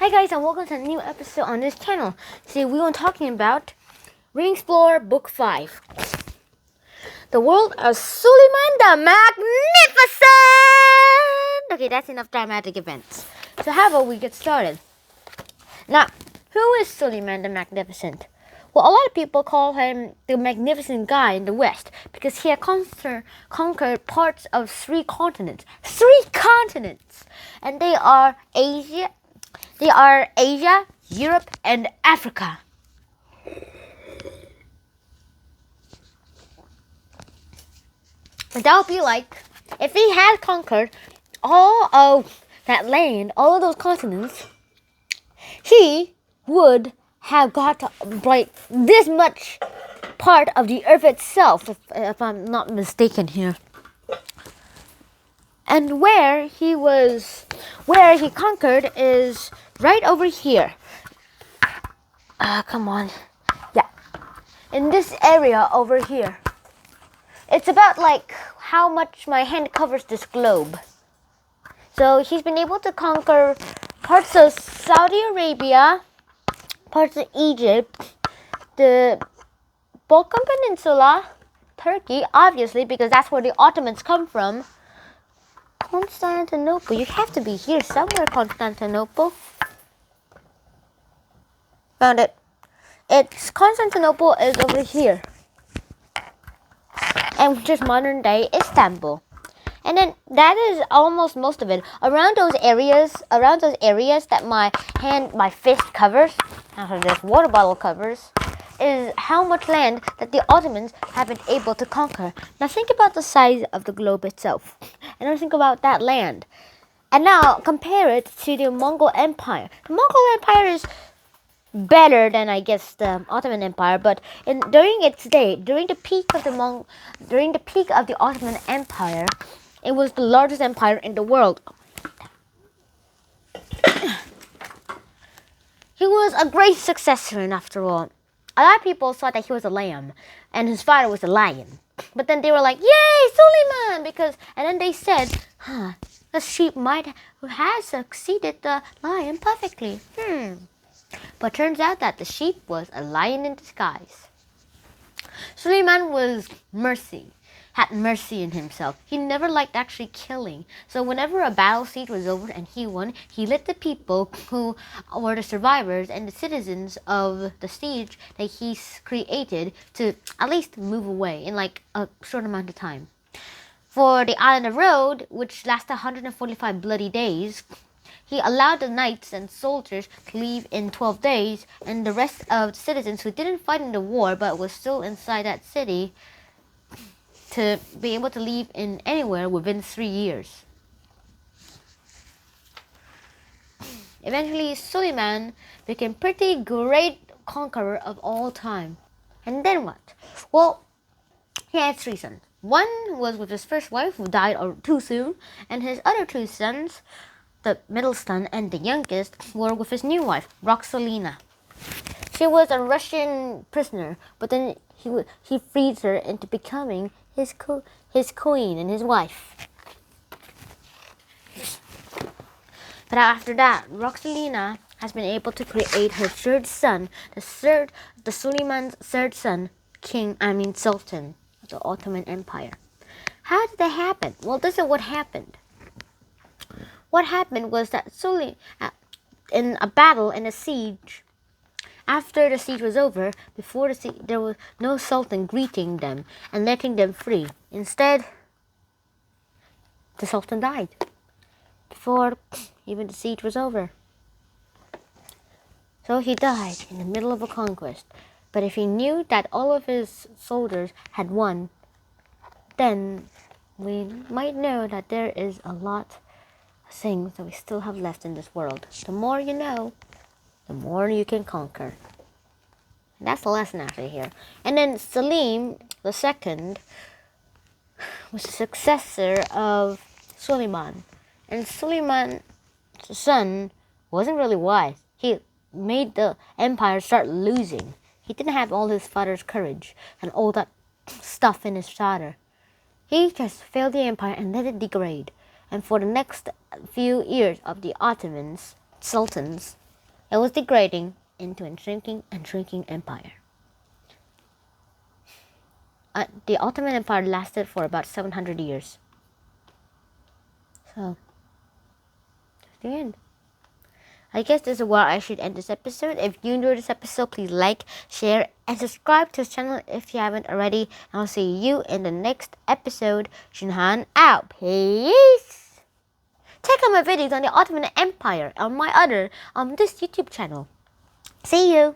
Hi guys, and welcome to a new episode on this channel. Today we are talking about Ring Explorer Book 5. The World of Suleiman the Magnificent! Okay, that's enough dramatic events. So how about we get started? Now, who is Suleiman the Magnificent? Well, a lot of people call him the magnificent guy in the West because he had conquered parts of 3 continents. 3 continents! And they are Asia, Europe, and Africa. That would be like if he had conquered all of that land, all of those continents, he would have got like this much part of the earth itself, if I'm not mistaken here. And where he conquered is right over here. Come on. Yeah. In this area over here. It's about like how much my hand covers this globe. So he's been able to conquer parts of Saudi Arabia, parts of Egypt, the Balkan Peninsula, Turkey, obviously, because that's where the Ottomans come from. Constantinople. You have to be here somewhere, Constantinople. Found it. Constantinople is over here. And which is modern day Istanbul. And then that is almost most of it. Around those areas that my fist covers, after this water bottle covers, is how much land that the Ottomans have been able to conquer. Now think about the size of the globe itself. And then think about that land. And now compare it to the Mongol Empire. The Mongol Empire is better than I guess the Ottoman Empire, but during its day, during the peak of the Ottoman Empire, it was the largest empire in the world. He was a great successor, and after all, a lot of people thought that he was a lamb and his father was a lion. But then they were like, "Yay, Suleiman!" And then they said, the sheep might have succeeded the lion perfectly. But turns out that the sheep was a lion in disguise. Suleiman had mercy in himself. He never liked actually killing. So whenever a battle siege was over and he won, he let the people who were the survivors and the citizens of the siege that he created to at least move away in like a short amount of time. For the Island of Rhodes, which lasted 145 bloody days, he allowed the knights and soldiers to leave in 12 days, and the rest of the citizens who didn't fight in the war but was still inside that city to be able to leave in anywhere within 3 years. Eventually, Suleiman became pretty great conqueror of all time. And then what? Well, he had 3 sons. One was with his first wife, who died too soon, and his other 2 sons, the middle son and the youngest, were with his new wife, Roxolina. She was a Russian prisoner, but then he freed her into becoming his queen and his wife. But after that, Roxolina has been able to create her 3rd son, the Suleiman's 3rd son, Sultan of the Ottoman Empire. How did that happen? Well, this is what happened. What happened was that in a battle, in a siege, after the siege was over, before the siege, there was no sultan greeting them and letting them free. Instead, the sultan died before even the siege was over. So he died in the middle of a conquest. But if he knew that all of his soldiers had won, then we might know that there is a lot things that we still have left in this world. The more you know, the more you can conquer. And that's the lesson actually here. And then Selim II was the successor of Suleiman. And Suleiman's son wasn't really wise. He made the empire start losing. He didn't have all his father's courage and all that stuff in his father. He just failed the empire and let it degrade. And for the next few years of the Ottoman sultans, It was degrading into a shrinking and shrinking empire. The Ottoman Empire lasted for about 700 years. So, that's the end. I guess this is where I should end this episode. If you enjoyed this episode, please like, share, and subscribe to this channel if you haven't already. And I'll see you in the next episode. Shinhan out. Peace. Check out my videos on the Ottoman Empire on my other this YouTube channel. See you.